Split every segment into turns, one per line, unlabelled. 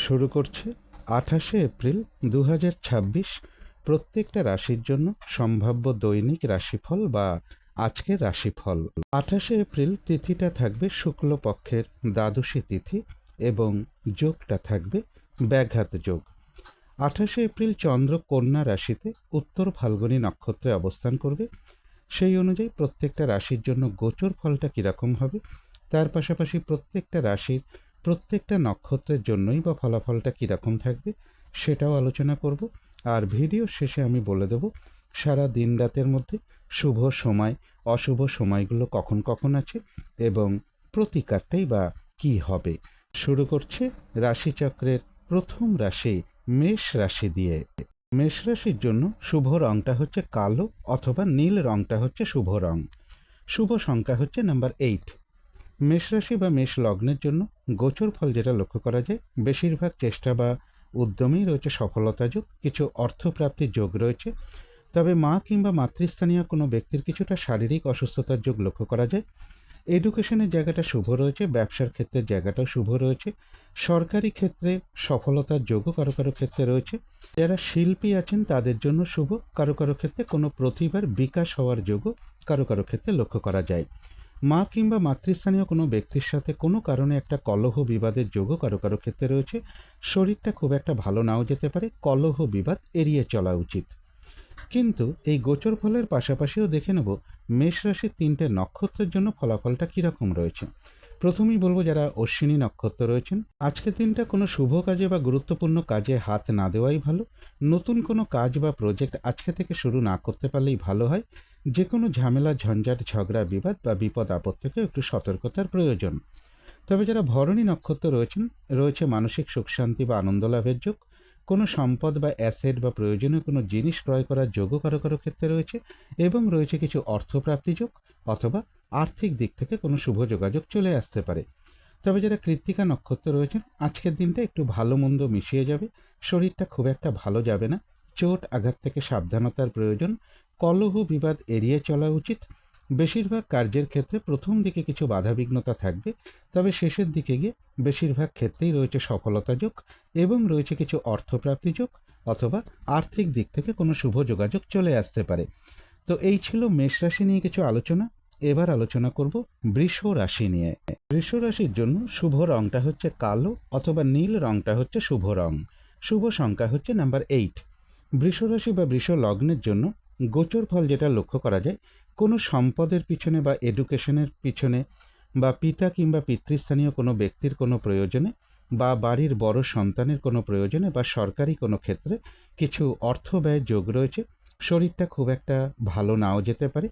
শুরু করছে 28 এপ্রিল 2026 প্রত্যেকটা রাশির জন্য সম্ভাব্য দৈনিক রাশিফল বা আজকের রাশিফল। 28 এপ্রিল তিথিটা থাকবে শুক্লপক্ষের দ্বাদশী তিথি এবং যোগটা থাকবে ব্যাঘাত যোগ। 28 এপ্রিল চন্দ্র কন্যা রাশিতে উত্তর ফাল্গুনী নক্ষত্রে অবস্থান করবে। সেই অনুযায়ী প্রত্যেকটা রাশির জন্য গোচর ফলটা কীরকম হবে, তার পাশাপাশি প্রত্যেকটা রাশির প্রত্যেকটা নক্ষত্রের জন্যই বা ফলাফলটা কীরকম থাকবে সেটাও আলোচনা করব। আর ভিডিও শেষে আমি বলে দেব সারা দিন রাতের মধ্যে শুভ সময় অশুভ সময়গুলো কখন কখন আছে এবং প্রতিকারটাই বা কী হবে। শুরু করছে রাশিচক্রের প্রথম রাশি মেষ রাশি দিয়ে। মেষ রাশির জন্য শুভ রংটা হচ্ছে কালো অথবা নীল রংটা হচ্ছে শুভ রং। শুভ সংখ্যা হচ্ছে নাম্বার 8। মেষ রাশি বা মেষ লগ্নের জন্য গোচর ফল যেটা লক্ষ্য করা যায়, বেশিরভাগ চেষ্টা বা উদ্যমেই রয়েছে সফলতা যোগ, কিছু অর্থপ্রাপ্তির যোগ রয়েছে। তবে মা কিংবা মাতৃস্থানীয় কোনো ব্যক্তির কিছুটা শারীরিক অসুস্থতার যোগ লক্ষ্য করা যায়। এডুকেশনের জায়গাটা শুভ রয়েছে, ব্যবসার ক্ষেত্রের জায়গাটাও শুভ রয়েছে, সরকারি ক্ষেত্রে সফলতার যোগও কারো কারো ক্ষেত্রে রয়েছে। যারা শিল্পী আছেন তাদের জন্য শুভ, কারো কারো ক্ষেত্রে কোনো প্রতিভার বিকাশ হওয়ার যোগও কারো কারো ক্ষেত্রে লক্ষ্য করা যায়। মা কিংবা মাতৃস্থানীয় কোনো ব্যক্তির সাথে কোনো কারণে একটা কলহ বিবাদের যোগও কারো কারো ক্ষেত্রে রয়েছে। শরীরটা খুব একটা ভালো নাও যেতে পারে, কলহ বিবাদ এড়িয়ে চলা উচিত। কিন্তু এই গোচর ফলের পাশাপাশিও দেখে নেব মেষ রাশির 3টে নক্ষত্রের জন্য ফলাফলটা কীরকম রয়েছে। প্রথমেই বলবো যারা অশ্বিনী নক্ষত্র রয়েছেন, আজকের দিনটা কোনো শুভ কাজে বা গুরুত্বপূর্ণ কাজে হাত না দেওয়াই ভালো। নতুন কোনো কাজ বা প্রজেক্ট আজকে থেকে শুরু না করতে পারলেই ভালো হয়। যে কোনো ঝামেলা ঝঞ্ঝাট ঝগড়া বিবাদ বা বিপদ আপদ থেকে একটু সতর্কতার প্রয়োজন। তবে যারা ভরণী নক্ষত্র রয়েছেন, রয়েছে মানসিক সুখ শান্তি বা আনন্দ লাভের যোগ। কোনো সম্পদ বা অ্যাসেট বা প্রয়োজনীয় কোনো জিনিস ক্রয় করার যোগও কারো কারো ক্ষেত্রে রয়েছে এবং রয়েছে কিছু অর্থপ্রাপ্তি যোগ অথবা আর্থিক দিক থেকে কোনো শুভ যোগাযোগ চলে আসতে পারে। তবে যারা কৃত্তিকা নক্ষত্র রয়েছেন, আজকের দিনটা একটু ভালো মন্দ মিশিয়ে যাবে, শরীরটা খুব একটা ভালো যাবে না, চোট আঘাত থেকে সাবধানতার প্রয়োজন, কলহ বিবাদ এড়িয়ে চলা উচিত। বেশিরভাগ কার্যের ক্ষেত্রে প্রথম দিকে কিছু বাধাবিঘ্নতা থাকবে, তবে শেষের দিকে গিয়ে বেশিরভাগ ক্ষেত্রেই রয়েছে সফলতা যোগ এবং রয়েছে কিছু অর্থপ্রাপ্তি যোগ অথবা আর্থিক দিক থেকে কোনো শুভ যোগাযোগ চলে আসতে পারে। তো এই ছিল মেষ রাশি নিয়ে কিছু আলোচনা। এবার আলোচনা করব বৃষ রাশি নিয়ে। বৃষ রাশির জন্য শুভ রংটা হচ্ছে কালো অথবা নীল রংটা হচ্ছে শুভ রং। শুভ সংখ্যা হচ্ছে নাম্বার 8। বৃষ রাশি বা বৃষ লগ্নের জন্য গোচর ফল যেটা লক্ষ্য করা যায়, কোনো সম্পদের পিছনে বা এডুকেশনের পিছনে বা পিতা কিংবা পিতৃস্থানীয় কোনো ব্যক্তির কোনো প্রয়োজনে বা বাড়ির বড় সন্তানের কোনো প্রয়োজনে বা সরকারি কোনো ক্ষেত্রে কিছু অর্থ ব্যয়ের যোগ রয়েছে। শরীরটা খুব একটা ভালো নাও যেতে পারে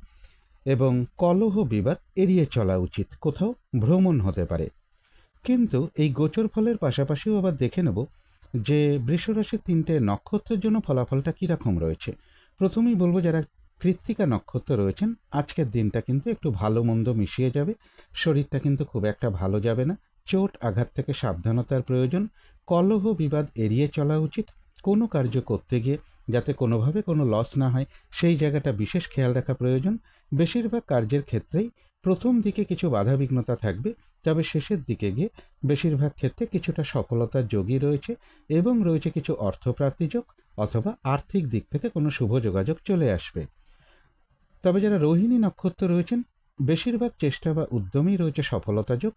এবং কলহ বিবাদ এড়িয়ে চলা উচিত, কোথাও ভ্রমণ হতে পারে। কিন্তু এই গোচর ফলের পাশাপাশিও আবার দেখে নেব যে বৃষরাশির 3টে নক্ষত্রের জন্য ফলাফলটা কীরকম রয়েছে। প্রথমেই বলবো যারা কৃত্তিকা নক্ষত্র রয়েছেন, আজকের দিনটা কিন্তু একটু ভালো মন্দ মিশিয়ে যাবে, শরীরটা কিন্তু খুব একটা ভালো যাবে না, চোট আঘাত থেকে সাবধানতার প্রয়োজন, কলহ বিবাদ এড়িয়ে চলা উচিত। কোনো কার্য করতে গিয়ে যাতে কোনোভাবে কোনো লস না হয় সেই জায়গাটা বিশেষ খেয়াল রাখা প্রয়োজন। বেশিরভাগ কার্যের ক্ষেত্রেই প্রথম দিকে কিছু বাধাবিঘ্নতা থাকবে, তবে শেষের দিকে গিয়ে বেশিরভাগ ক্ষেত্রে কিছুটা সফলতার যোগই রয়েছে এবং রয়েছে কিছু অর্থপ্রাপ্তি যোগ অথবা আর্থিক দিক থেকে কোনো শুভ যোগাযোগ চলে আসবে। তবে যারা রোহিণী নক্ষত্র রয়েছেন, বেশিরভাগ চেষ্টা বা উদ্যমেই রয়েছে সফলতা যোগ,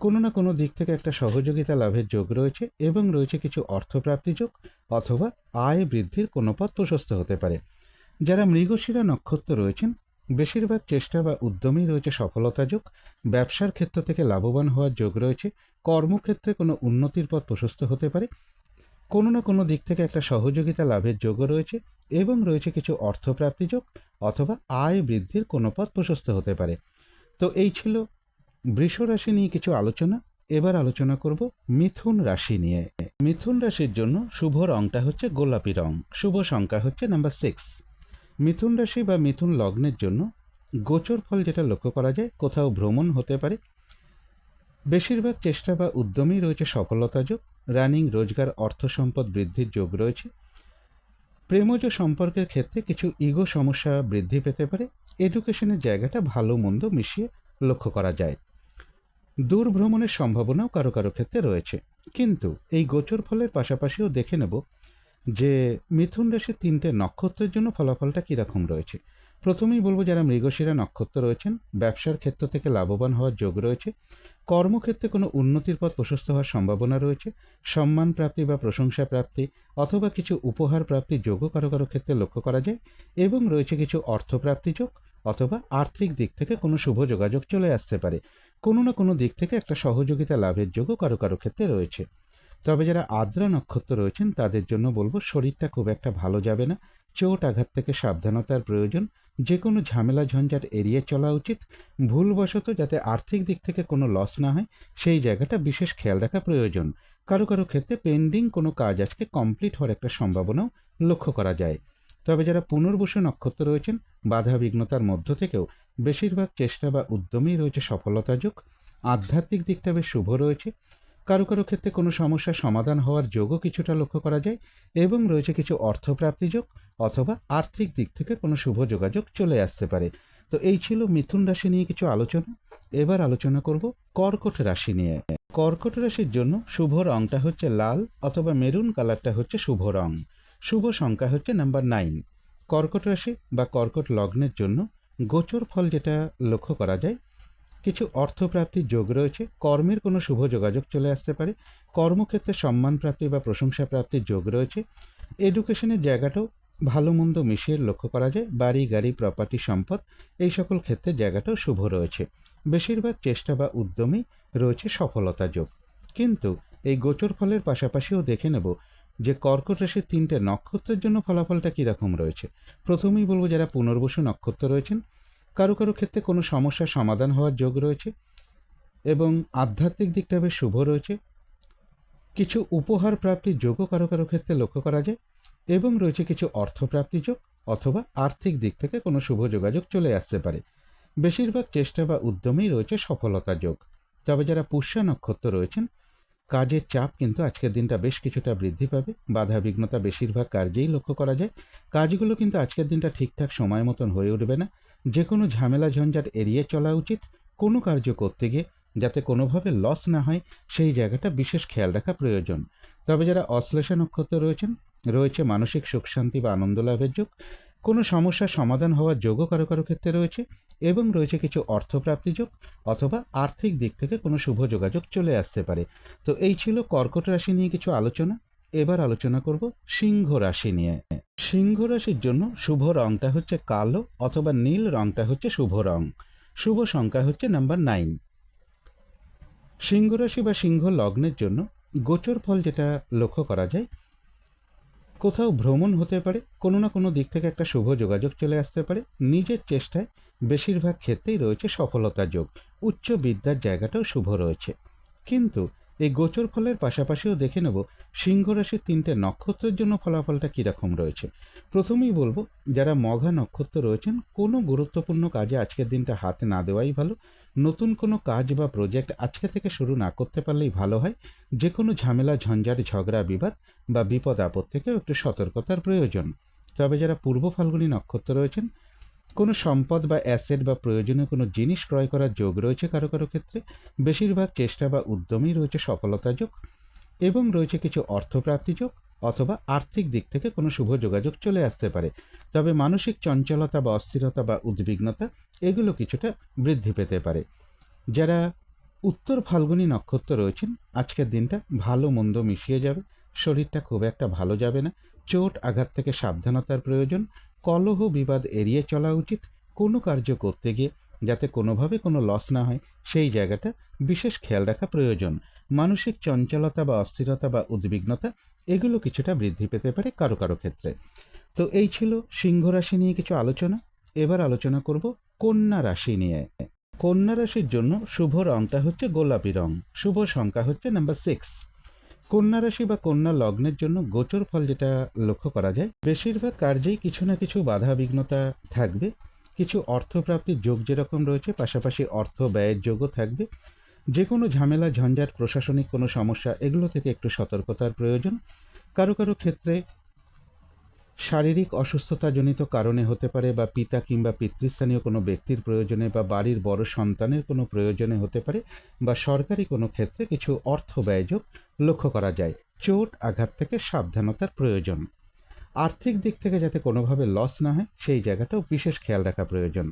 কোনো না কোনো দিক থেকে একটা সহযোগিতা লাভের যোগ রয়েছে এবং রয়েছে কিছু অর্থপ্রাপ্তি যোগ অথবা আয় বৃদ্ধির কোনো পথ প্রশস্ত হতে পারে। যারা মৃগশিরা নক্ষত্র রয়েছেন, বেশিরভাগ চেষ্টা বা উদ্যমেই রয়েছে সফলতা যোগ, ব্যবসার ক্ষেত্র থেকে লাভবান হওয়ার যোগ রয়েছে, কর্মক্ষেত্রে কোনো উন্নতির পথ প্রশস্ত হতে পারে, কোনো না কোনো দিক থেকে একটা সহযোগিতা লাভের যোগও রয়েছে এবং রয়েছে কিছু অর্থপ্রাপ্তি যোগ অথবা আয় বৃদ্ধির কোনো পথ প্রশস্ত হতে পারে। তো এই ছিল বৃষ রাশি নিয়ে কিছু আলোচনা। এবার আলোচনা করব মিথুন রাশি নিয়ে। মিথুন রাশির জন্য শুভ রংটা হচ্ছে গোলাপি রং। শুভ সংখ্যা হচ্ছে নাম্বার 6। মিথুন রাশি বা মিথুন লগ্নের জন্য গোচর ফল যেটা লক্ষ্য করা যায়, কোথাও ভ্রমণ হতে পারে, বেশিরভাগ চেষ্টা বা উদ্যমেই রয়েছে সফলতা যোগ, রানিং রোজগার অর্থ সম্পদ বৃদ্ধির যোগ রয়েছে। প্রেমজ সম্পর্কের ক্ষেত্রে কিছু ইগো সমস্যা বৃদ্ধি পেতে পারে। এডুকেশনের জায়গাটা ভালো মন্দ মিশিয়ে লক্ষ্য করা যায়। দূর ভ্রমণের সম্ভাবনাও কারো কারো ক্ষেত্রে রয়েছে। কিন্তু এই গোচর ফলের পাশাপাশিও দেখে নেব যে মিথুন রাশির ৩টে নক্ষত্রের জন্য ফলাফলটা কীরকম রয়েছে। প্রথমেই বলব, যারা মৃগশিরা নক্ষত্র রয়েছেন, ব্যবসার ক্ষেত্র থেকে লাভবান হওয়ার যোগ রয়েছে। কর্মক্ষেত্রে কোনো উন্নতির পথ প্রশস্ত হওয়ার সম্ভাবনা রয়েছে। সম্মান প্রাপ্তি বা প্রশংসা প্রাপ্তি অথবা কিছু উপহার প্রাপ্তির যোগও কারো কারো ক্ষেত্রে লক্ষ্য করা যায়। এবং রয়েছে কিছু অর্থপ্রাপ্তি যোগ, অথবা আর্থিক দিক থেকে কোনো শুভ যোগাযোগ চলে আসতে পারে। কোনো না কোনো দিক থেকে একটা সহযোগিতা লাভের যোগও কারো কারো ক্ষেত্রে রয়েছে। তবে যারা আদ্রা নক্ষত্র রয়েছেন তাদের জন্য বলবো, শরীরটা খুব একটা ভালো যাবে না। চোট আঘাত থেকে সাবধানতার প্রয়োজন। যে কোনো ঝামেলা ঝঞ্ঝাট এড়িয়ে চলা উচিত। ভুলবশত যাতে আর্থিক দিক থেকে কোনো লস না হয়, সেই জায়গাটা বিশেষ খেয়াল রাখা প্রয়োজন। কারো কারো ক্ষেত্রে পেন্ডিং কোনো কাজ আজকে কমপ্লিট হওয়ার একটা সম্ভাবনাও লক্ষ্য করা যায়। তবে যারা পুনর্বসু নক্ষত্র রয়েছেন, বাধা বিঘ্নতার মধ্য থেকেও বেশিরভাগ চেষ্টা বা উদ্যমেই রয়েছে সফলতা যোগ। আধ্যাত্মিক দিকটা বেশ শুভ রয়েছে। কারো কারো ক্ষেত্রে কোনো সমস্যার সমাধান হওয়ার যোগও কিছুটা লক্ষ্য করা যায়। এবং রয়েছে কিছু অর্থপ্রাপ্তি যোগ, অথবা আর্থিক দিক থেকে কোনো শুভ যোগাযোগ চলে আসতে পারে। তো এই ছিল মিথুন রাশি নিয়ে কিছু আলোচনা। এবার আলোচনা করব কর্কট রাশি নিয়ে। কর্কট রাশির জন্য শুভ রংটা হচ্ছে লাল, অথবা মেরুন কালারটা হচ্ছে শুভ রং। শুভ সংখ্যা হচ্ছে নাম্বার 9। কর্কট রাশি বা কর্কট লগ্নের জন্য গোচর ফল যেটা লক্ষ্য করা যায়, কিছু অর্থপ্রাপ্তির যোগ রয়েছে। কর্মের কোনো শুভ যোগাযোগ চলে আসতে পারে। কর্মক্ষেত্রে সম্মান প্রাপ্তি বা প্রশংসা প্রাপ্তির যোগ রয়েছে। এডুকেশনের জায়গাটাও ভালো মন্দ মিশিয়ে লক্ষ্য করা যায়। বাড়ি গাড়ি প্রপার্টি সম্পদ এই সকল ক্ষেত্রে জায়গাটাও শুভ রয়েছে। বেশিরভাগ চেষ্টা বা উদ্যমেই রয়েছে সফলতা যোগ। কিন্তু এই গোচর ফলের পাশাপাশিও দেখে নেব যে কর্কট রাশির 3টে নক্ষত্রের জন্য ফলাফলটা কীরকম রয়েছে। প্রথমেই বলবো, যারা পুনর্বসু নক্ষত্র রয়েছেন, কারো কারো ক্ষেত্রে কোনো সমস্যার সমাধান হওয়ার যোগ রয়েছে। এবং আধ্যাত্মিক দিকটা বেশ শুভ রয়েছে। কিছু উপহার প্রাপ্তির যোগও কারো কারো ক্ষেত্রে লক্ষ্য করা যায়। এবং রয়েছে কিছু অর্থপ্রাপ্তি যোগ, অথবা আর্থিক দিক থেকে কোনো শুভ যোগাযোগ চলে আসতে পারে। বেশিরভাগ চেষ্টা বা উদ্যমেই রয়েছে সফলতা যোগ। তবে যারা পুষ্যা নক্ষত্র রয়েছেন, কাজের চাপ কিন্তু আজকের দিনটা বেশ কিছুটা বৃদ্ধি পাবে। বাধা বিঘ্নতা বেশিরভাগ কার্যেই লক্ষ্য করা যায়। কাজগুলো কিন্তু আজকের দিনটা ঠিকঠাক সময় মতন হয়ে উঠবে না। যে কোনো ঝামেলা ঝঞ্ঝাট এড়িয়ে চলা উচিত। কোনো কার্য করতে গিয়ে যাতে কোনোভাবে লস না হয়, সেই জায়গাটা বিশেষ খেয়াল রাখা প্রয়োজন। তবে যারা অশ্লেষা নক্ষত্র রয়েছেন, রয়েছে মানসিক সুখ শান্তি বা আনন্দ লাভের যোগ। কোনো সমস্যার সমাধান হওয়ার যোগও কারো কারো ক্ষেত্রে রয়েছে। এবং রয়েছে কিছু অর্থপ্রাপ্তি যোগ, অথবা আর্থিক দিক থেকে কোনো শুভ যোগাযোগ চলে আসতে পারে। তো এই ছিল কর্কট রাশি নিয়ে কিছু আলোচনা। এবার আলোচনা করব সিংহ রাশি নিয়ে। সিংহ রাশির জন্য শুভ রংটা হচ্ছে কালো, অথবা নীল রংটা হচ্ছে শুভ রং। শুভ সংখ্যা হচ্ছে নাম্বার 9। সিংহ রাশি বা সিংহ লগ্নের জন্য গোচর ফল যেটা লক্ষ্য করা যায়, কোথাও ভ্রমণ হতে পারে। কোনো না কোনো দিক থেকে একটা শুভ যোগাযোগ চলে আসতে পারে। নিজের চেষ্টায় বেশিরভাগ ক্ষেত্রেই রয়েছে সফলতা যোগ। উচ্চ বিদ্যার জায়গাটাও শুভ রয়েছে। কিন্তু এই গোচর ফলের পাশাপাশিও দেখে নেব সিংহ রাশির 3টে নক্ষত্রের জন্য ফলাফলটা কীরকম রয়েছে। প্রথমেই বলবো, যারা মঘা নক্ষত্র রয়েছেন, কোনো গুরুত্বপূর্ণ কাজে আজকের দিনটা হাত না দেওয়াই ভালো। নতুন কোনো কাজ বা প্রজেক্ট আজকে থেকে শুরু না করতে পারলেই ভালো হয়। যে কোনো ঝামেলা ঝঞ্ঝাট ঝগড়া বিবাদ বা বিপদ আপদ থেকেও একটু সতর্কতার প্রয়োজন। তবে যারা পূর্ব ফাল্গুনী নক্ষত্র রয়েছেন, কোনো সম্পদ বা অ্যাসেট বা প্রয়োজনীয় কোনো জিনিস ক্রয় করার যোগ রয়েছে কারো কারো ক্ষেত্রে। বেশিরভাগ চেষ্টা বা উদ্যমেই রয়েছে সফলতা যোগ। এবং রয়েছে কিছু অর্থপ্রাপ্তি যোগ, অথবা আর্থিক দিক থেকে কোনো শুভ যোগাযোগ চলে আসতে পারে। তবে মানসিক চঞ্চলতা বা অস্থিরতা বা উদ্বিগ্নতা এগুলো কিছুটা বৃদ্ধি পেতে পারে। যারা উত্তর ফাল্গুনী নক্ষত্র রয়েছেন, আজকের দিনটা ভালো মন্দ মিশিয়ে যাবে। শরীরটা খুব একটা ভালো যাবে না। চোট আঘাত থেকে সাবধানতার প্রয়োজন। কলহ বিবাদ এড়িয়ে চলা উচিত। কোনো কার্য করতে গিয়ে যাতে কোনোভাবে কোনো লস না হয়, সেই জায়গাটা বিশেষ খেয়াল রাখা প্রয়োজন। মানসিক চঞ্চলতা বা অস্থিরতা বা উদ্বিগ্নতা এগুলো কিছুটা বৃদ্ধি পেতে পারে কারো কারো ক্ষেত্রে। তো এই ছিল সিংহ রাশি নিয়ে কিছু আলোচনা। এবার আলোচনা করব কন্যা রাশি নিয়ে। কন্যা রাশির জন্য শুভ রংটা হচ্ছে গোলাপি রং। শুভ সংখ্যা হচ্ছে নাম্বার 6। কন্যা রাশি বা কন্যা লগ্নের জন্য গোচর ফল যেটা লক্ষ্য করা যায়, বেশিরভাগ কার্যেই কিছু না কিছু বাধা বিঘ্নতা থাকবে। কিছু অর্থপ্রাপ্তির যোগ যেরকম রয়েছে, পাশাপাশি অর্থ ব্যয়ের যোগও থাকবে। যে কোনো ঝামেলা ঝঞ্ঝাট প্রশাসনিক কোনো সমস্যা এগুলো থেকে একটু সতর্কতার প্রয়োজন। কারো কারো ক্ষেত্রে শারীরিক অসুস্থতাজনিত কারণে হতে পারে, বা পিতা কিংবা পিতৃস্থানীয় কোনো ব্যক্তির প্রয়োজনে, বা বাড়ির বড় সন্তানের কোনো প্রয়োজনে হতে পারে, বা সরকারি কোনো ক্ষেত্রে কিছু অর্থ ব্যয়যোগ লক্ষ্য করা যায়। চোট আঘাত থেকে সাবধানতার প্রয়োজন। আর্থিক দিক থেকে যাতে কোনোভাবে লস না হয় সেই জায়গাটাও বিশেষ খেয়াল রাখা প্রয়োজন।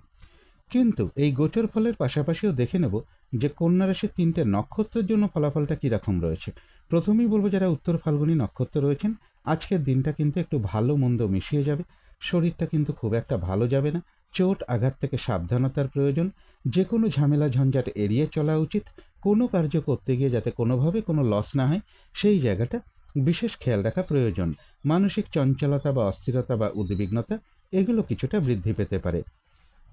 কিন্তু এই গোচর ফলের পাশাপাশিও দেখে নেব যে কন্যা রাশির 3টে নক্ষত্রের জন্য ফলাফলটা কীরকম রয়েছে। প্রথমেই বলবো, যারা উত্তর ফাল্গুনী নক্ষত্র রয়েছেন, আজকের দিনটা কিন্তু একটু ভালো মন্দ মিশিয়ে যাবে। শরীরটা কিন্তু খুব একটা ভালো যাবে না। চোট আঘাত থেকে সাবধানতার প্রয়োজন। যে কোনো ঝামেলা ঝঞ্ঝাট এড়িয়ে চলা উচিত। কোনো কার্য করতে গিয়ে যাতে কোনোভাবে কোনো লস না হয় সেই জায়গাটা বিশেষ খেয়াল রাখা প্রয়োজন। মানসিক চঞ্চলতা বা অস্থিরতা বা উদ্বিগ্নতা এগুলো কিছুটা বৃদ্ধি পেতে পারে।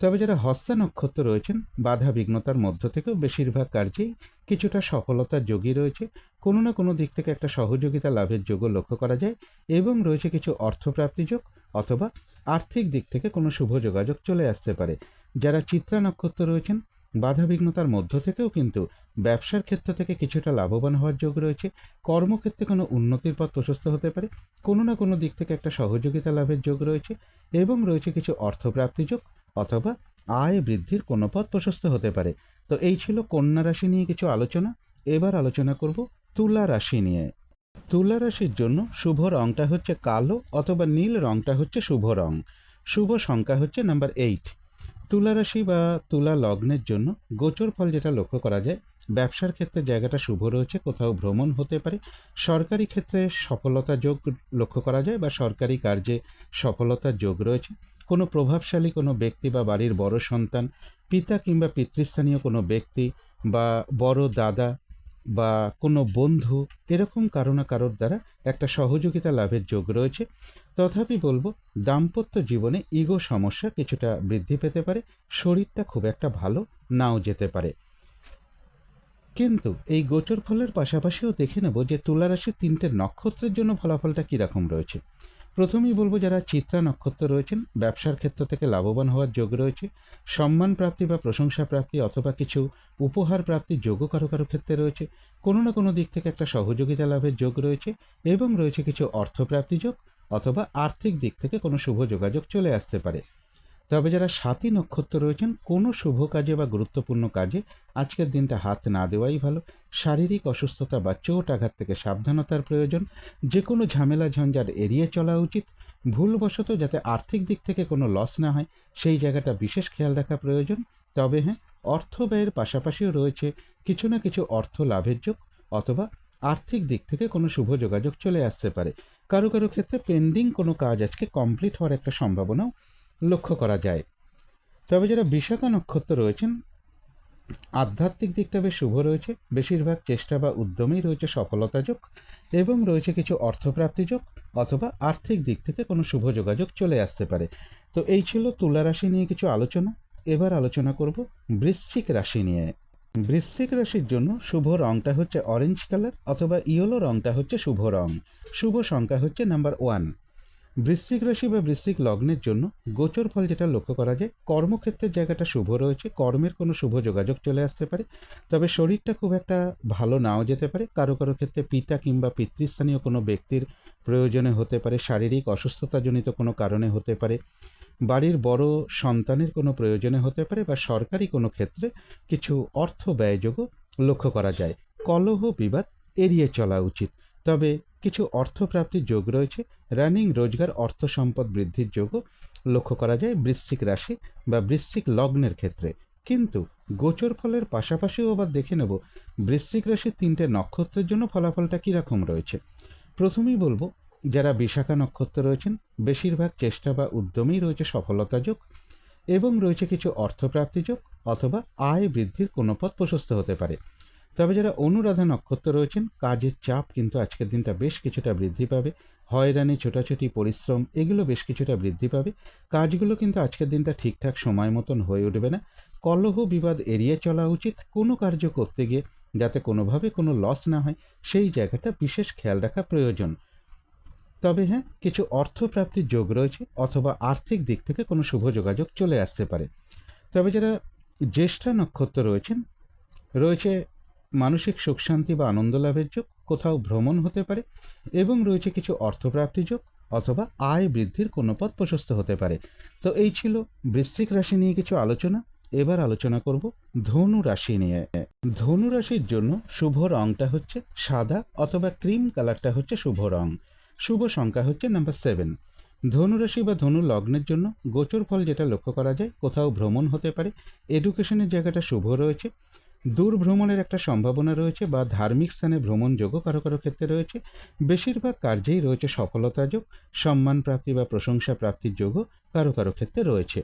তবে যারা হস্তা নক্ষত্র রয়েছেন, বাধা বিঘ্নতার মধ্য থেকেও বেশিরভাগ কার্যেই কিছুটা সফলতার যোগই রয়েছে। কোনো না কোনো দিক থেকে একটা সহযোগিতা লাভের যোগও লক্ষ্য করা যায়, এবং রয়েছে কিছু অর্থপ্রাপ্তি যোগ, অথবা আর্থিক দিক থেকে কোনো শুভ যোগাযোগ চলে আসতে পারে। যারা চিত্রা নক্ষত্র রয়েছেন, বাধা বিঘ্নতার মধ্য থেকেও কিন্তু ব্যবসার ক্ষেত্র থেকে কিছুটা লাভবান হওয়ার যোগ রয়েছে। কর্মক্ষেত্রে কোনো উন্নতির পথ প্রশস্ত হতে পারে। কোনো না কোনো দিক থেকে একটা সহযোগিতা লাভের যোগ রয়েছে, এবং রয়েছে কিছু অর্থপ্রাপ্তি যোগ, অথবা আয় বৃদ্ধির কোনো পথ প্রশস্ত হতে পারে। তো এই ছিল কন্যা রাশি নিয়ে কিছু আলোচনা। এবার আলোচনা করব তুলা রাশি নিয়ে। তুলা রাশির জন্য শুভ রংটা হচ্ছে কালো, অথবা নীল রংটা হচ্ছে শুভ রং। শুভ সংখ্যা হচ্ছে নাম্বার 8। তুলা রাশি বা তুলা লগ্নের জন্য গোচর ফল যেটা লক্ষ্য করা যায়, ব্যবসার ক্ষেত্রে জায়গাটা শুভ রয়েছে। কোথাও ভ্রমণ হতে পারে। সরকারি ক্ষেত্রে সফলতা যোগ লক্ষ্য করা যায়, বা সরকারি কার্যে সফলতার যোগ রয়েছে। কোনো প্রভাবশালী কোনো ব্যক্তি বা বাড়ির বড় সন্তান, পিতা কিংবা পিতৃস্থানীয় কোনো ব্যক্তি, বা বড় দাদা বা কোনো বন্ধু, এরকম কারো না কারোর দ্বারা একটা সহযোগিতা লাভের যোগ রয়েছে। তথাপি বলবো, দাম্পত্য জীবনে ইগো সমস্যা কিছুটা বৃদ্ধি পেতে পারে। শরীরটা খুব একটা ভালো নাও যেতে পারে। কিন্তু এই গোচর ফলের পাশাপাশিও দেখে নেব যে তুলা রাশির 3টে নক্ষত্রের জন্য ফলাফলটা কীরকম রয়েছে। প্রথমেই বলবো, যারা চিত্রা নক্ষত্র রয়েছেন, ব্যবসার ক্ষেত্র থেকে লাভবান হওয়ার যোগ রয়েছে। সম্মান প্রাপ্তি বা প্রশংসা প্রাপ্তি, অথবা কিছু উপহার প্রাপ্তির যোগও কারো কারো ক্ষেত্রে রয়েছে। কোনো না কোনো দিক থেকে একটা সহযোগিতা লাভের যোগ রয়েছে, এবং রয়েছে কিছু অর্থপ্রাপ্তি যোগ, অথবা আর্থিক দিক থেকে কোনো শুভ যোগাযোগ চলে আসতে পারে। তবে যারা স্বাতী নক্ষত্র রয়েছেন, কোনো শুভ কাজে বা গুরুত্বপূর্ণ কাজে আজকের দিনটা হাত না দেওয়াই ভালো। শারীরিক অসুস্থতা বা চোট আঘাত থেকে সাবধানতার প্রয়োজন। যে কোনো ঝামেলা ঝঞ্ঝাট এড়িয়ে চলা উচিত। ভুলবশত যাতে আর্থিক দিক থেকে কোনো লস না হয় সেই জায়গাটা বিশেষ খেয়াল রাখা প্রয়োজন। তবে হ্যাঁ, অর্থ ব্যয়ের পাশাপাশিও রয়েছে কিছু না কিছু অর্থ লাভের যোগ, অথবা আর্থিক দিক থেকে কোনো শুভ যোগাযোগ চলে আসতে পারে। কারো কারো ক্ষেত্রে পেন্ডিং কোনো কাজ আজকে কমপ্লিট হওয়ার একটা সম্ভাবনাও লক্ষ্য করা যায়। তবে যারা বিশাখা নক্ষত্র রয়েছেন, আধ্যাত্মিক দিকটা বেশ শুভ রয়েছে। বেশিরভাগ চেষ্টা বা উদ্যমেই রয়েছে সফলতা যোগ, এবং রয়েছে কিছু অর্থপ্রাপ্তি যোগ, অথবা আর্থিক দিক থেকে কোনো শুভ যোগাযোগ চলে আসতে পারে। তো এই ছিল তুলা রাশি নিয়ে কিছু আলোচনা। এবার আলোচনা করব বৃশ্চিক রাশি নিয়ে। বৃশ্চিক রাশির জন্য শুভ রংটা হচ্ছে অরেঞ্জ কালার, অথবা ইয়েলো রংটা হচ্ছে শুভ রং। শুভ সংখ্যা হচ্ছে নাম্বার 1। বৃশ্চিক রাশি বা বৃশ্চিক লগ্নের জন্য গোচর ফল যেটা লক্ষ্য করা যায়, কর্মক্ষেত্রের জায়গাটা শুভ রয়েছে। কর্মের কোনো শুভ যোগাযোগ চলে আসতে পারে। তবে শরীরটা খুব একটা ভালো নাও যেতে পারে। কারো কারো ক্ষেত্রে পিতা কিংবা পিতৃস্থানীয় কোনো ব্যক্তির প্রয়োজনে হতে পারে। শারীরিক অসুস্থতাজনিত কোনো কারণে হতে পারে। বাড়ির বড় সন্তানের কোনো প্রয়োজনে হতে পারে, বা সরকারি কোনো ক্ষেত্রে কিছু অর্থ ব্যয়যোগও লক্ষ্য করা যায়। কলহ বিবাদ এড়িয়ে চলা উচিত। তবে কিছু অর্থপ্রাপ্তির যোগ রয়েছে। রানিং রোজগার, অর্থ সম্পদ বৃদ্ধির যোগও লক্ষ্য করা যায় বৃশ্চিক রাশি বা বৃশ্চিক লগ্নের ক্ষেত্রে। কিন্তু গোচর ফলের পাশাপাশিও আবার দেখে নেব বৃশ্চিক রাশির 3টে নক্ষত্রের জন্য ফলাফলটা কীরকম রয়েছে। প্রথমেই বলবো, যারা বিশাখা নক্ষত্র রয়েছেন, বেশিরভাগ চেষ্টা বা উদ্যমেই রয়েছে সফলতা যোগ, এবং রয়েছে কিছু অর্থপ্রাপ্তি যোগ, অথবা আয় বৃদ্ধির কোনো পথ প্রশস্ত হতে পারে। তবে যারা অনুরাধা নক্ষত্র রয়েছেন, কাজের চাপ কিন্তু আজকের দিনটা বেশ কিছুটা বৃদ্ধি পাবে। হয়রানি, ছোটাছুটি, পরিশ্রম এগুলো বেশ কিছুটা বৃদ্ধি পাবে। কাজগুলো কিন্তু আজকের দিনটা ঠিকঠাক সময় মতন হয়ে উঠবে না। কলহ বিবাদ এড়িয়ে চলা উচিত। কোনো কার্য করতে গিয়ে যাতে কোনোভাবে কোনো লস না হয় সেই জায়গাটা বিশেষ খেয়াল রাখা প্রয়োজন। তবে হ্যাঁ, কিছু অর্থপ্রাপ্তির যোগ রয়েছে, অথবা আর্থিক দিক থেকে কোনো শুভ যোগাযোগ চলে আসতে পারে। তবে যারা জ্যেষ্ঠা নক্ষত্র রয়েছে মানসিক সুখ শান্তি বা আনন্দ লাভের যোগ। কোথাও ভ্রমণ হতে পারে, এবং রয়েছে কিছু অর্থপ্রাপ্তি যোগ, অথবা আয় বৃদ্ধির কোনো পথ প্রশস্ত হতে পারে। তো এই ছিল বৃশ্চিক রাশি নিয়ে কিছু আলোচনা। এবার আলোচনা করব ধনু রাশি নিয়ে। ধনু রাশির জন্য শুভ রংটা হচ্ছে সাদা অথবা ক্রিম কালারটা হচ্ছে শুভ রং। শুভ সংখ্যা হচ্ছে নাম্বার 7। ধনুরাশি বা ধনু লগ্নের জন্য গোচর ফল যেটা লক্ষ্য করা যায়, কোথাও ভ্রমণ হতে পারে, এডুকেশনের জায়গাটা শুভ রয়েছে, দূর ভ্রমণের একটা সম্ভাবনা রয়েছে বা ধার্মিক স্থানে ভ্রমণযোগ্য কারো কারো ক্ষেত্রে রয়েছে। বেশিরভাগ কার্যেই রয়েছে সফলতা যোগ, সম্মান প্রাপ্তি বা প্রশংসা প্রাপ্তির যোগও কারো কারো ক্ষেত্রে রয়েছে।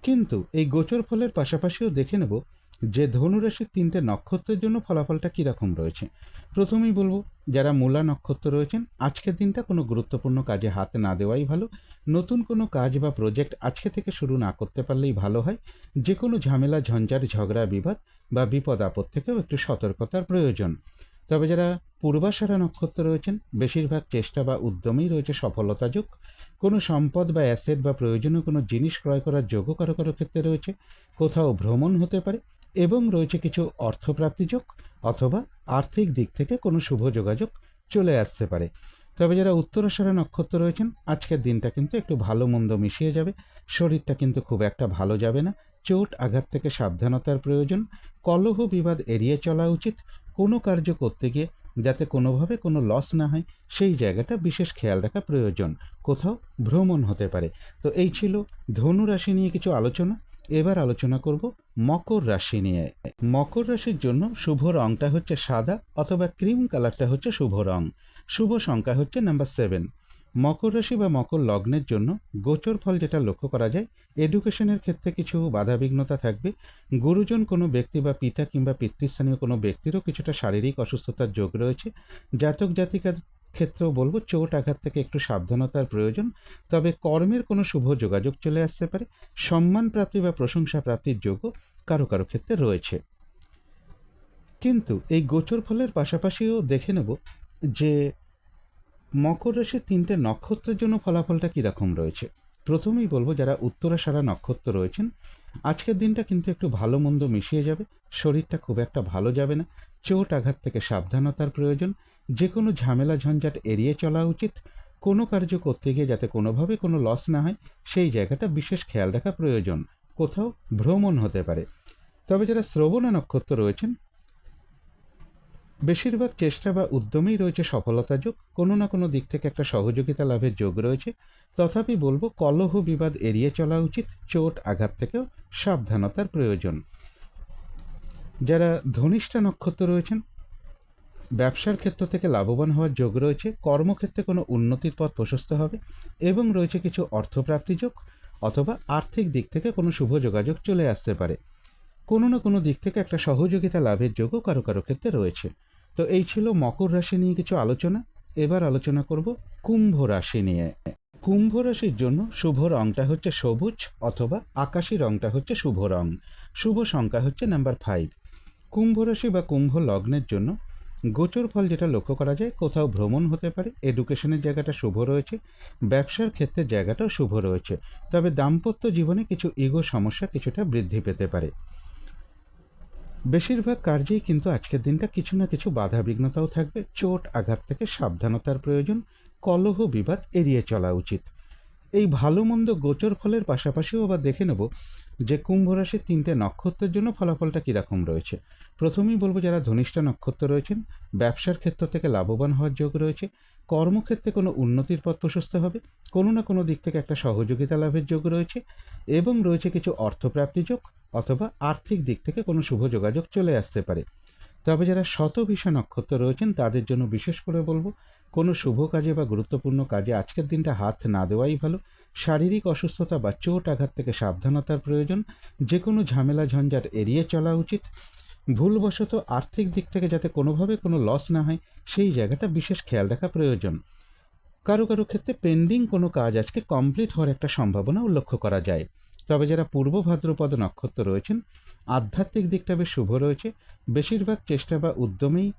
কিন্তু এই গোচর ফলের পাশাপাশিও দেখে নেব যে ধনুরাশির 3টে নক্ষত্রের জন্য ফলাফলটা কীরকম রয়েছে। প্রথমেই বলবো, যারা মূলা নক্ষত্র রয়েছেন, আজকের দিনটা কোনো গুরুত্বপূর্ণ কাজে হাত না দেওয়াই ভালো। নতুন কোনো কাজ বা প্রজেক্ট আজকে থেকে শুরু না করতে পারলেই ভালো হয়। যে কোনো ঝামেলা, ঝঞ্ঝাট, ঝগড়া, বিবাদ বা বিপদ আপদ থেকেও একটু সতর্কতার প্রয়োজন। তবে যারা পূর্বাষাঢ়া নক্ষত্র রয়েছেন, বেশিরভাগ চেষ্টা বা উদ্যমেই রয়েছে সফলতা যোগ। কোনো সম্পদ বা অ্যাসেট বা প্রয়োজনীয় কোনো জিনিস ক্রয় করার যোগও কারো কারো ক্ষেত্রে রয়েছে। কোথাও ভ্রমণ হতে পারে এবং রয়েছে কিছু অর্থপ্রাপ্তি যোগ, অথবা আর্থিক দিক থেকে কোনো শুভ যোগাযোগ চলে আসতে পারে। তবে যারা উত্তরাষাঢ়া নক্ষত্র রয়েছেন, আজকের দিনটা কিন্তু একটু ভালো মন্দ মিশিয়ে যাবে। শরীরটা কিন্তু খুব একটা ভালো যাবে না। চোট আঘাত থেকে সাবধানতার প্রয়োজন। কলহ বিবাদ এড়িয়ে চলা উচিত। কোনো কার্য করতে গিয়ে যাতে কোনোভাবে কোনো লস না হয়, সেই জায়গাটা বিশেষ খেয়াল রাখা প্রয়োজন। কোথাও ভ্রমণ হতে পারে। তো এই ছিল ধনু রাশি নিয়ে কিছু আলোচনা। এবার আলোচনা করব মকর রাশি নিয়ে। মকর রাশির জন্য শুভ রংটা হচ্ছে সাদা অথবা ক্রিম কালারটা হচ্ছে শুভ রং। শুভ সংখ্যা হচ্ছে নাম্বার 7। মকর রাশি বা মকর লগ্নের জন্য গোচর ফল যেটা লক্ষ্য করা যায়, এডুকেশনের ক্ষেত্রে কিছু বাধাবিঘ্নতা থাকবে। গুরুজন কোনো ব্যক্তি বা পিতা কিংবা পিতৃস্থানীয় কোনো ব্যক্তিরও কিছুটা শারীরিক অসুস্থতার যোগ রয়েছে। জাতক জাতিকার ক্ষেত্রেও বলবো, চোট আঘাত থেকে একটু সাবধানতার প্রয়োজন। তবে কর্মের কোনো শুভ যোগাযোগ চলে আসতে পারে। সম্মান প্রাপ্তি বা প্রশংসা প্রাপ্তির যোগও কারো কারো ক্ষেত্রে রয়েছে। কিন্তু এই গোচর ফলের পাশাপাশিও দেখে নেব যে মকর রাশির 3টে নক্ষত্রের জন্য ফলাফলটা কীরকম রয়েছে। প্রথমেই বলবো, যারা উত্তরাষাঢ়া নক্ষত্র রয়েছেন, আজকের দিনটা কিন্তু একটু ভালো মন্দ মিশিয়ে যাবে। শরীরটা খুব একটা ভালো যাবে না। চোট আঘাত থেকে সাবধানতার প্রয়োজন। যে কোনো ঝামেলা ঝঞ্ঝাট এড়িয়ে চলা উচিত। কোনো কার্য করতে গিয়ে যাতে কোনোভাবে কোনো লস না হয়, সেই জায়গাটা বিশেষ খেয়াল রাখা প্রয়োজন। কোথাও ভ্রমণ হতে পারে। তবে যারা শ্রবণা নক্ষত্র রয়েছেন, বেশিরভাগ চেষ্টা বা উদ্যমেই রয়েছে সফলতা যোগ। কোনো না কোনো দিক থেকে একটা সহযোগিতা লাভের যোগ রয়েছে। তথাপি বলবো, কলহ বিবাদ এড়িয়ে চলা উচিত। চোট আঘাত থেকেও সাবধানতার প্রয়োজন। যারা ধনিষ্ঠা নক্ষত্র রয়েছেন, ব্যবসার ক্ষেত্র থেকে লাভবান হওয়ার যোগ রয়েছে। কর্মক্ষেত্রে কোনো উন্নতির পথ প্রশস্ত হবে এবং রয়েছে কিছু অর্থপ্রাপ্তি যোগ, অথবা আর্থিক দিক থেকে কোনো শুভ যোগাযোগ চলে আসতে পারে। কোনো না কোনো দিক থেকে একটা সহযোগিতা লাভের যোগও কারো কারো ক্ষেত্রে রয়েছে। তো এই ছিল মকর রাশি নিয়ে কিছু আলোচনা। এবার আলোচনা করব কুম্ভ রাশি নিয়ে। কুম্ভ রাশির জন্য শুভ রংটা হচ্ছে সবুজ অথবা আকাশি রংটা হচ্ছে শুভ রং। শুভ সংখ্যা হচ্ছে নাম্বার 5। কুম্ভ রাশি বা কুম্ভ লগ্নের জন্য গোচর ফল যেটা লক্ষ্য করা যায়, কোথাও ভ্রমণ হতে পারে। এডুকেশনের জায়গাটা শুভ রয়েছে। ব্যবসার ক্ষেত্রের জায়গাটাও শুভ রয়েছে। তবে দাম্পত্য জীবনে কিছু ইগো সমস্যা কিছুটা বৃদ্ধি পেতে পারে। বেশিরভাগ কার্যেই কিন্তু আজকের দিনটা কিছু না কিছু বাধা বিঘ্নতাও থাকবে। চোট আঘাত থেকে সাবধানতার প্রয়োজন। কলহ বিবাদ এড়িয়ে চলা উচিত। এই ভালো মন্দ গোচর ফলের পাশাপাশিও আবার দেখে নেব যে কুম্ভ রাশির 3টে নক্ষত্রের জন্য ফলাফলটা কীরকম রয়েছে। প্রথমেই বলবো, যারা ধনিষ্ঠা নক্ষত্র রয়েছেন, ব্যবসার ক্ষেত্র থেকে লাভবান হওয়ার যোগ রয়েছে। কর্মক্ষেত্রে কোনো উন্নতির পথ প্রশস্ত হবে। কোনো না কোনো দিক থেকে একটা সহযোগিতা লাভের যোগ রয়েছে এবং রয়েছে কিছু অর্থপ্রাপ্তি যোগ, অথবা আর্থিক দিক থেকে কোনো শুভ যোগাযোগ চলে আসতে পারে। তবে যারা শতভিষা নক্ষত্র রয়েছেন, তাদের জন্য বিশেষ করে বলবো, কোনো শুভ কাজে বা গুরুত্বপূর্ণ কাজে আজকের দিনটা হাত না দেওয়াই ভালো। শারীরিক অসুস্থতা বা চোট আঘাত থেকে সাবধানতার প্রয়োজন। যে কোনো ঝামেলা ঝঞ্ঝাট এড়িয়ে চলা উচিত। ভুলবশত আর্থিক দিক থেকে যাতে কোনোভাবে কোনো লস না হয়, সেই জায়গাটা বিশেষ খেয়াল রাখা প্রয়োজন। কারো কারো ক্ষেত্রে পেন্ডিং কোনো কাজ আজকে কমপ্লিট হওয়ার একটা সম্ভাবনাও লক্ষ্য করা যায়। তবে যারা পূর্ব ভাদ্রপদ নক্ষত্র রয়েছেন, আধ্যাত্মিক দিকটা বেশ শুভ রয়েছে। বেশিরভাগ চেষ্টা বা উদ্যমেই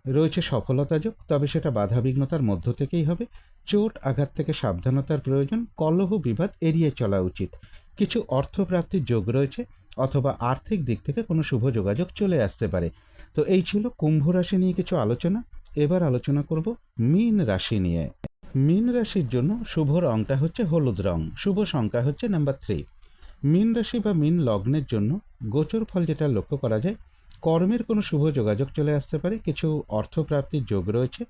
রয়েছে সফলতা যোগ। তবে সেটা বাধাবিঘ্নতার মধ্য থেকেই হবে। চোট আঘাত থেকে সাবধানতার প্রয়োজন। কলহ বিবাদ এড়িয়ে চলা উচিত। কিছু অর্থপ্রাপ্তির যোগ রয়েছে, অথবা আর্থিক দিক থেকে কোনো শুভ যোগাযোগ চলে আসতে পারে। তো এই ছিল কুম্ভ রাশি নিয়ে কিছু আলোচনা। এবার আলোচনা করব মীন রাশি নিয়ে। মীন রাশির জন্য শুভ রংটা হচ্ছে হলুদ রং, শুভ সংখ্যা হচ্ছে নাম্বার 3। মীন রাশি বা মীন লগ্নের জন্য গোচর ফল যেটা লক্ষ্য করা যায়, কর্মের কোনো শুভ যোগাযোগ চলে আসতে পারে, কিছু অর্থপ্রাপ্তির যোগ রয়েছে।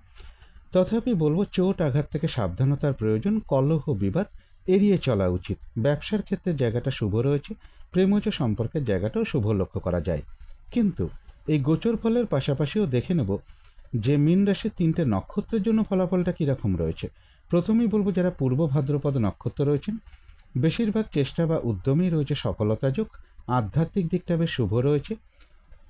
তথাপি বলবো চোট আঘাত থেকে সাবধানতার প্রয়োজন, কলহ বিবাদ এড়িয়ে চলা উচিত। ব্যবসার ক্ষেত্রে জায়গাটা শুভ রয়েছে, প্রেমজ সম্পর্কের জায়গাটাও শুভ লক্ষ্য করা যায়। কিন্তু এই গোচর ফলের পাশাপাশিও দেখে নেব যে মীন রাশির 3টে নক্ষত্রের জন্য ফলাফলটা কীরকম রয়েছে। প্রথমেই বলবো যারা পূর্ব ভাদ্রপদ নক্ষত্র রয়েছেন, বেশিরভাগ চেষ্টা বা উদ্যমেই রয়েছে সফলতা যোগ, আধ্যাত্মিক দিকটা বেশ শুভ রয়েছে।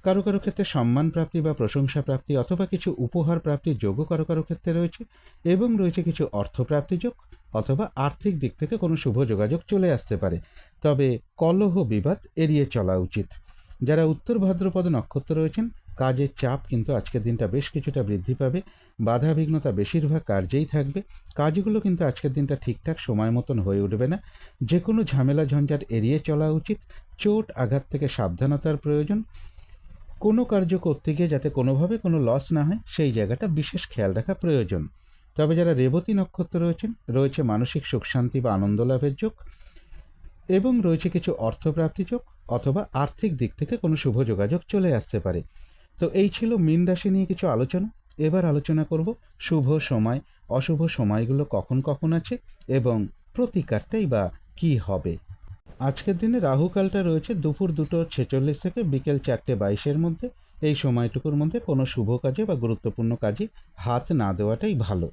কারো কারো ক্ষেত্রে সম্মান প্রাপ্তি বা প্রশংসা প্রাপ্তি অথবা কিছু উপহার প্রাপ্তির যোগও কারো কারো ক্ষেত্রে রয়েছে, এবং রয়েছে কিছু অর্থপ্রাপ্তি যোগ অথবা আর্থিক দিক থেকে কোনো শুভ যোগাযোগ চলে আসতে পারে। তবে কলহ বিবাদ এড়িয়ে চলা উচিত। যারা উত্তর ভাদ্রপদ নক্ষত্র রয়েছেন, কাজের চাপ কিন্তু আজকের দিনটা বেশ কিছুটা বৃদ্ধি পাবে, বাধা বিঘ্নতা বেশিরভাগ কার্যেই থাকবে, কাজগুলো কিন্তু আজকের দিনটা ঠিকঠাক সময় মতন হয়ে উঠবে না। যে কোনো ঝামেলা ঝঞ্ঝাট এড়িয়ে চলা উচিত, চোট আঘাত থেকে সাবধানতার প্রয়োজন। কোনো কার্য করতে গিয়ে যাতে কোনোভাবে কোনো লস না হয় সেই জায়গাটা বিশেষ খেয়াল রাখা প্রয়োজন। তবে যারা রেবতী নক্ষত্র রয়েছেন, রয়েছে মানসিক সুখ শান্তি বা আনন্দ লাভের যোগ, এবং রয়েছে কিছু অর্থপ্রাপ্তি যোগ অথবা আর্থিক দিক থেকে কোনো শুভ যোগাযোগ চলে আসতে পারে। তো এই ছিল মীন রাশি নিয়ে কিছু আলোচনা। এবার আলোচনা করব শুভ সময় অশুভ সময়গুলো কখন কখন আছে এবং প্রতিকারটাই বা কী হবে। আজকের দিনে রাহুকালটা রয়েছে দুপুর 2:46 থেকে বিকেল 4:22 মধ্যে। এই সময়টুকুর মধ্যে কোনো শুভ কাজে বা গুরুত্বপূর্ণ কাজে হাত না দেওয়াটাই ভালো।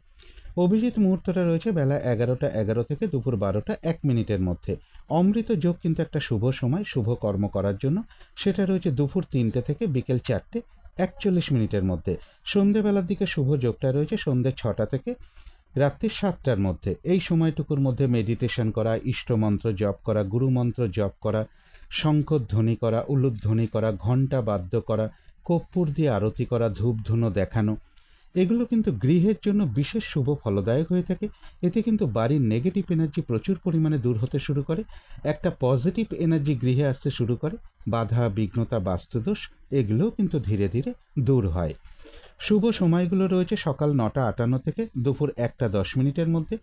অভিজিৎ মুহূর্তটা রয়েছে বেলা 11:11 থেকে দুপুর 12:01 মধ্যে। অমৃত যোগ কিন্তু একটা শুভ সময় শুভ কর্ম করার জন্য, সেটা রয়েছে দুপুর 3টে থেকে বিকেল 4:41 মধ্যে। সন্ধেবেলার দিকে শুভ যোগটা রয়েছে সন্ধে 6টা থেকে রাত্রি 7টার মধ্যে। এই সময়টুকুর মধ্যে মেডিটেশন করা, ইষ্টমন্ত্র জপ করা, গুরুমন্ত্র জপ করা, শঙ্খধ্বনি করা, উলুধ্বনি করা, ঘণ্টা বাদ্য করা, কর্পূর দিয়ে আরতি করা, ধূপধুনো দেখানো, এগুলো কিন্তু গৃহের জন্য বিশেষ শুভ ফলদায়ক হয়ে থাকে। এতে কিন্তু বাড়ির নেগেটিভ এনার্জি প্রচুর পরিমাণে দূর হতে শুরু করে, একটা পজিটিভ এনার্জি গৃহে আসতে শুরু করে, বাধা বিঘ্নতা বাস্তুদোষ এগুলোও কিন্তু ধীরে ধীরে দূর হয়। শুভ সময়গুলো রয়েছে সকাল 9:58 থেকে দুপুর 1:10 মধ্যে।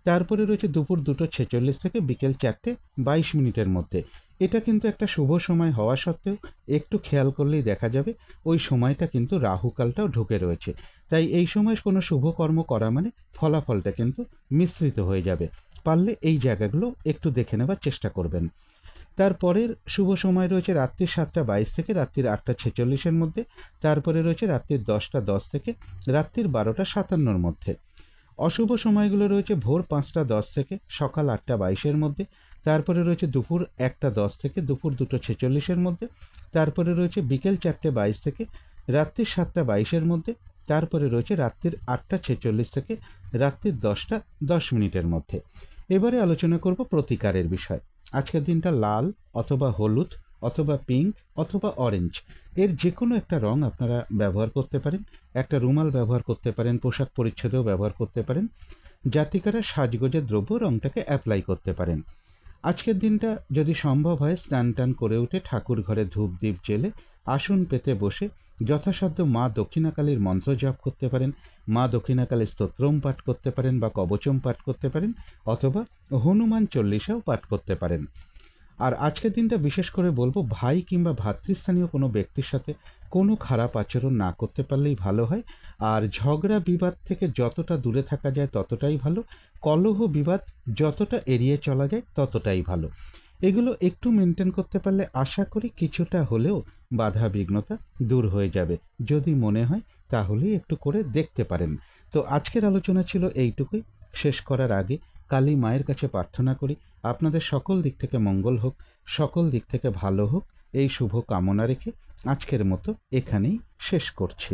তারপরে রয়েছে দুপুর 2:46 থেকে বিকেল 4:22 মধ্যে। এটা কিন্তু একটা শুভ সময় হওয়া সত্ত্বেও একটু খেয়াল করলেই দেখা যাবে ওই সময়টা কিন্তু রাহুকালটাও ঢুকে রয়েছে। তাই এই সময় কোনো শুভ কর্ম করা মানে ফলাফলটা কিন্তু মিশ্রিত হয়ে যাবে। পারলে এই জায়গাগুলো একটু দেখে নেবার চেষ্টা করবেন। তারপরের শুভ সময় রয়েছে রাত্রি 7:22 থেকে রাত্রির 8:46 মধ্যে। তারপরে রয়েছে রাত্রির 10:10 থেকে রাত্রির 12:57 মধ্যে। অশুভ সময়গুলো রয়েছে ভোর 5:10 থেকে সকাল 8:22 মধ্যে। তারপরে রয়েছে দুপুর 1:10 থেকে দুপুর 2:46 মধ্যে। তারপরে রয়েছে বিকেল 4:22 থেকে রাত্রি 7:22 মধ্যে। তারপরে রয়েছে রাত্রির 8:46 থেকে রাত্রির 10:10 মধ্যে। এবারে আলোচনা করব প্রতিকারের বিষয়। আজকের দিনটা লাল অথবা হলুদ অথবা পিঙ্ক অথবা অরেঞ্জ এর যে কোনো একটা রং আপনারা ব্যবহার করতে পারেন। একটা রুমাল ব্যবহার করতে পারেন, পোশাক পরিচ্ছদেও ব্যবহার করতে পারেন। জাতিকারা সাজগোজের দ্রব্য রংটাকে অ্যাপ্লাই করতে পারেন। আজকের দিনটা যদি সম্ভব হয় স্নান টান করে উঠে ঠাকুর ঘরে ধূপ দ্বীপ জেলে আসন পেতে বসে যথাসাধ্য মা দক্ষিণাকালীর মন্ত্র জপ করতে পারেন, মা দক্ষিণাকালীর স্তোত্রম পাঠ করতে পারেন বা কবচম পাঠ করতে পারেন, অথবা হনুমান চল্লিশাও পাঠ করতে পারেন। আর আজকের দিনটা বিশেষ করে বলবো ভাই কিংবা ভাতৃস্থানীয় কোনো ব্যক্তির সাথে কোনো খারাপ আচরণ না করতে পারলেই ভালো হয়। আর ঝগড়া বিবাদ থেকে যতটা দূরে থাকা যায় ততটাই ভালো, কলহ বিবাদ যতটা এড়িয়ে চলা যায় ততটাই ভালো। এগুলো একটু মেনটেন করতে পারলে আশা করি কিছুটা হলেও বাধা বিঘ্নতা দূর হয়ে যাবে। যদি মনে হয় তাহলেই একটু করে দেখতে পারেন। তো আজকের আলোচনা ছিল এইটুকুই। শেষ করার আগে কালী মায়ের কাছে প্রার্থনা করি আপনাদের সকল দিক থেকে মঙ্গল হোক, সকল দিক থেকে ভালো হোক, এই শুভ কামনা রেখে আজকের মতো এখানেই শেষ করছি।